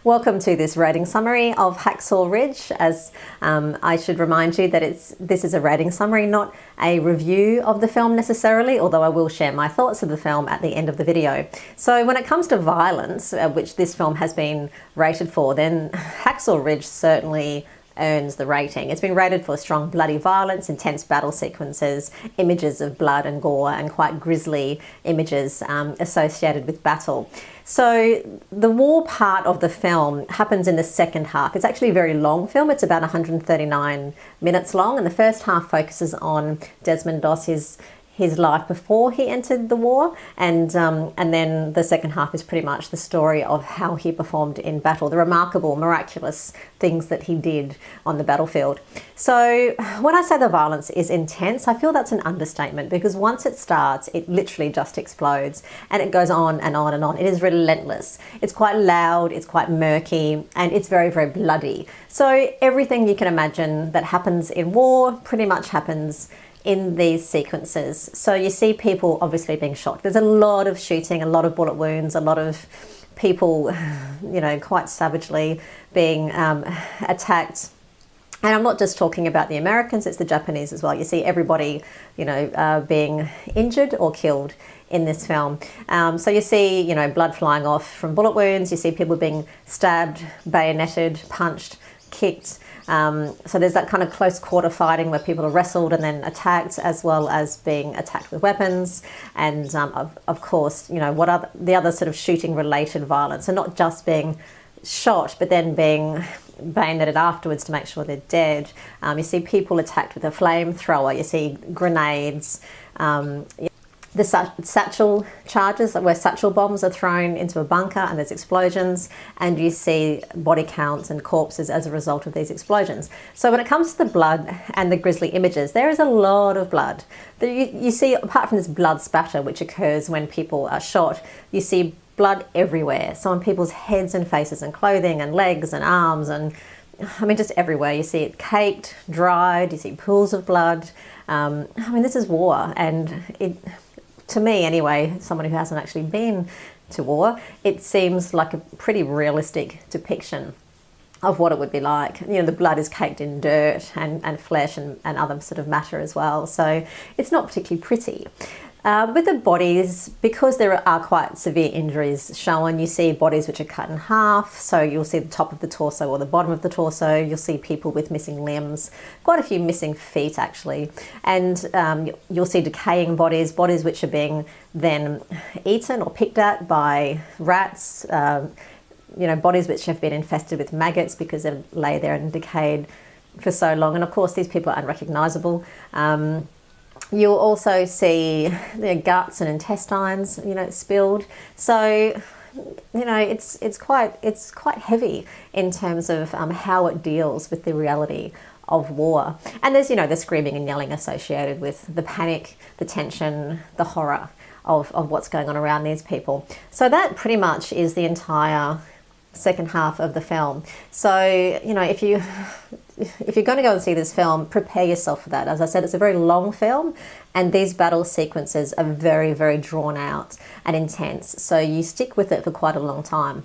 Welcome to this rating summary of HACKSAW RIDGE. As I should remind you that this is a rating summary, not a review of the film necessarily, although I will share my thoughts of the film at the end of the video. So when it comes to violence, which this film has been rated for, then HACKSAW RIDGE certainly earns the rating. It's been rated for strong bloody violence, intense battle sequences, images of blood and gore, and quite grisly images associated with battle. So the war part of the film happens in the second half. It's actually a very long film. It's about 139 minutes long, and the first half focuses on Desmond Doss, his life before he entered the war, and then the second half is pretty much the story of how he performed in battle, the remarkable, miraculous things that he did on the battlefield. So when I say the violence is intense, I feel that's an understatement, because once it starts, it literally just explodes, and it goes on and on and on. It is relentless. It's quite loud, it's quite murky, and it's very, very bloody. So everything you can imagine that happens in war pretty much happens in these sequences. So you see people obviously being shot. There's a lot of shooting, a lot of bullet wounds, a lot of people, you know, quite savagely being attacked. And I'm not just talking about the Americans, it's the Japanese as well. You see everybody, you know, being injured or killed in this film. So you see, you know, blood flying off from bullet wounds. You see people being stabbed, bayoneted, punched, kicked. So there's that kind of close quarter fighting where people are wrestled and then attacked, as well as being attacked with weapons. And of course, you know, what are the other sort of shooting related violence, and not just being shot, but then being bayoneted afterwards to make sure they're dead. You see people attacked with a flamethrower. You see grenades. The satchel charges, where satchel bombs are thrown into a bunker and there's explosions, and you see body counts and corpses as a result of these explosions. So when it comes to the blood and the grisly images, there is a lot of blood. You see, apart from this blood spatter which occurs when people are shot, you see blood everywhere. So on people's heads and faces and clothing and legs and arms, and I mean just everywhere. You see it caked, dried, you see pools of blood. I mean, this is war, and to me anyway, someone who hasn't actually been to war, it seems like a pretty realistic depiction of what it would be like. You know, the blood is caked in dirt and flesh and other sort of matter as well. So it's not particularly pretty. With the bodies, because there are quite severe injuries shown, you see bodies which are cut in half. So you'll see the top of the torso or the bottom of the torso. You'll see people with missing limbs, quite a few missing feet actually. And you'll see decaying bodies which are being then eaten or picked at by rats. You know, bodies which have been infested with maggots because they've lay there and decayed for so long. And of course, these people are unrecognizable. You'll also see their guts and intestines, you know, spilled. So, you know, it's quite heavy in terms of how it deals with the reality of war. And there's, you know, the screaming and yelling associated with the panic, the tension, the horror of what's going on around these people. So that pretty much is the entire second half of the film. So, you know, if you're going to go and see this film, prepare yourself for that. As I said, it's a very long film, and these battle sequences are very, very drawn out and intense. So you stick with it for quite a long time.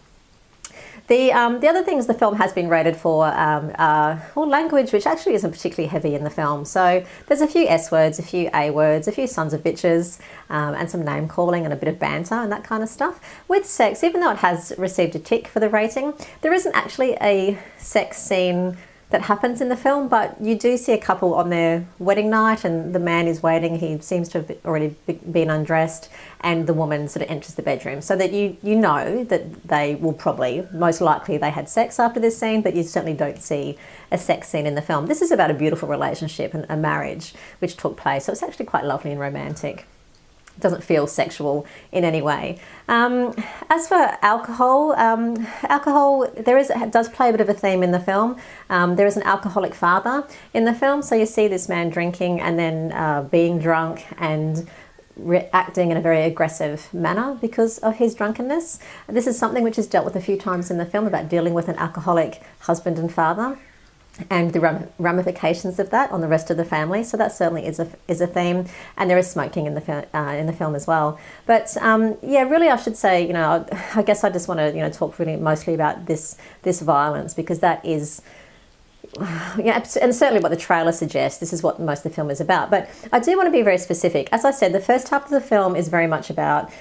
The other things the film has been rated for are language, which actually isn't particularly heavy in the film. So there's a few S words, a few A words, a few sons of bitches, and some name calling and a bit of banter and that kind of stuff. With sex, even though it has received a tick for the rating, there isn't actually a sex scene that happens in the film, but you do see a couple on their wedding night, and the man is waiting. He seems to have already been undressed, and the woman sort of enters the bedroom, so that you know that they will probably, most likely they had sex after this scene, but you certainly don't see a sex scene in the film. This is about a beautiful relationship and a marriage which took place, so it's actually quite lovely and romantic. It doesn't feel sexual in any way. As for alcohol, does play a bit of a theme in the film. There is an alcoholic father in the film, so you see this man drinking and then being drunk and acting in a very aggressive manner because of his drunkenness. This is something which is dealt with a few times in the film, about dealing with an alcoholic husband and father. and the ramifications of that on the rest of the family. So that certainly is a theme, and there is smoking in the film as well. But yeah, really, I should say, you know, I guess I just want to, you know, talk really mostly about this violence, because that is, yeah, and certainly what the trailer suggests. This is what most of the film is about. But I do want to be very specific. As I said, the first half of the film is very much about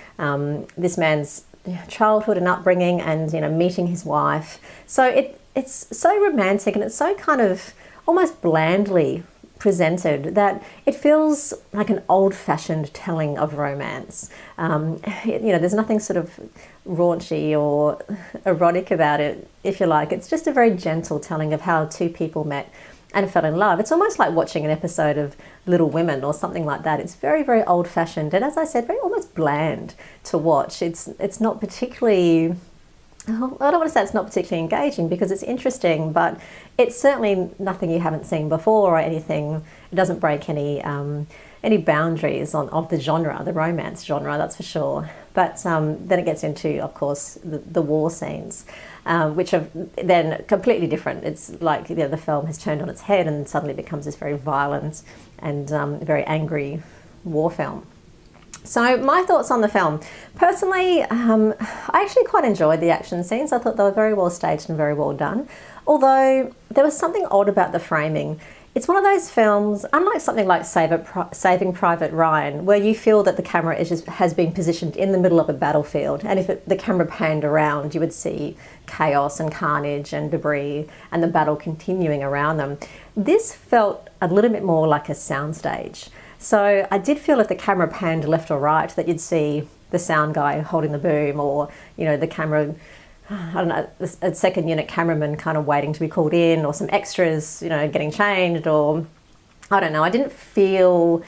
this man's childhood and upbringing, and, you know, meeting his wife. So it's so romantic, and it's so kind of almost blandly presented that it feels like an old-fashioned telling of romance. You know, there's nothing sort of raunchy or erotic about it, if you like. It's just a very gentle telling of how two people met and fell in love. It's almost like watching an episode of Little Women or something like that. It's very, very old-fashioned, and as I said, very almost bland to watch. It's not particularly, I don't want to say it's not particularly engaging, because it's interesting, but it's certainly nothing you haven't seen before or anything. It doesn't break any boundaries of the genre, the romance genre, that's for sure. But then it gets into, of course, the war scenes, which are then completely different. It's like, you know, the film has turned on its head and suddenly becomes this very violent and very angry war film. So my thoughts on the film. Personally, I actually quite enjoyed the action scenes. I thought they were very well staged and very well done. Although there was something odd about the framing. It's one of those films, unlike something like Saving Private Ryan, where you feel that the camera has been positioned in the middle of a battlefield, and if the camera panned around, you would see chaos and carnage and debris and the battle continuing around them. This felt a little bit more like a soundstage. So I did feel if the camera panned left or right that you'd see the sound guy holding the boom, or, you know, the camera, I don't know, a second unit cameraman kind of waiting to be called in, or some extras, you know, getting changed, or I don't know. I didn't feel,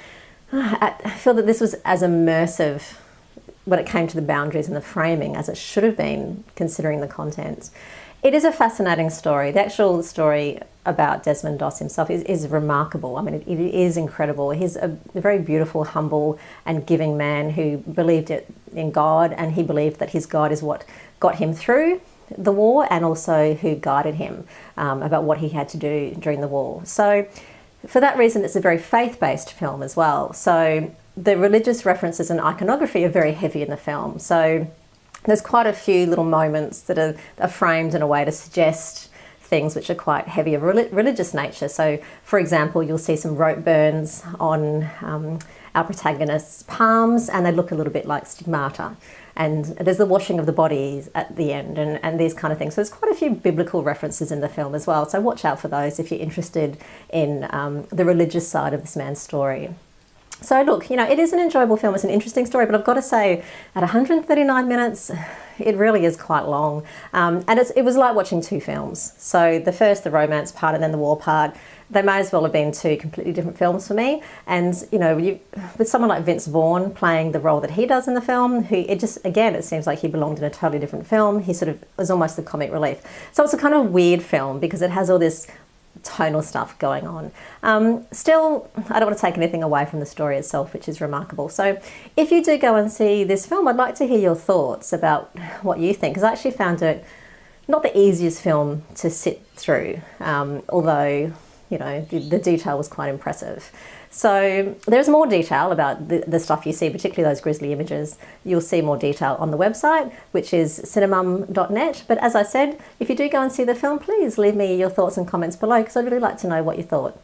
I feel that this was as immersive when it came to the boundaries and the framing as it should have been, considering the content. It is a fascinating story. The actual story about Desmond Doss himself is remarkable. I mean, it is incredible. He's a very beautiful, humble and giving man who believed in God, and he believed that his God is what got him through the war, and also who guided him about what he had to do during the war. So for that reason, it's a very faith-based film as well. So the religious references and iconography are very heavy in the film. So there's quite a few little moments that are framed in a way to suggest things which are quite heavy of religious nature. So, for example, you'll see some rope burns on our protagonist's palms, and they look a little bit like stigmata. And there's the washing of the bodies at the end, and these kind of things. So there's quite a few biblical references in the film as well. So watch out for those if you're interested in the religious side of this man's story. So look, you know, it is an enjoyable film. It's an interesting story, but I've got to say, at 139 minutes, it really is quite long. And it was like watching two films. So the first, the romance part, and then the war part, they may as well have been two completely different films for me. And, you know, with someone like Vince Vaughn playing the role that he does in the film, it seems like he belonged in a totally different film. He sort of was almost the comic relief. So it's a kind of weird film because it has all this tonal stuff going on. Still, I don't want to take anything away from the story itself, which is remarkable. So if you do go and see this film, I'd like to hear your thoughts about what you think, because I actually found it not the easiest film to sit through, although, you know, the detail was quite impressive. So there's more detail about the stuff you see, particularly those grisly images. You'll see more detail on the website, which is cinemum.net. But as I said, if you do go and see the film, please leave me your thoughts and comments below, because I'd really like to know what you thought.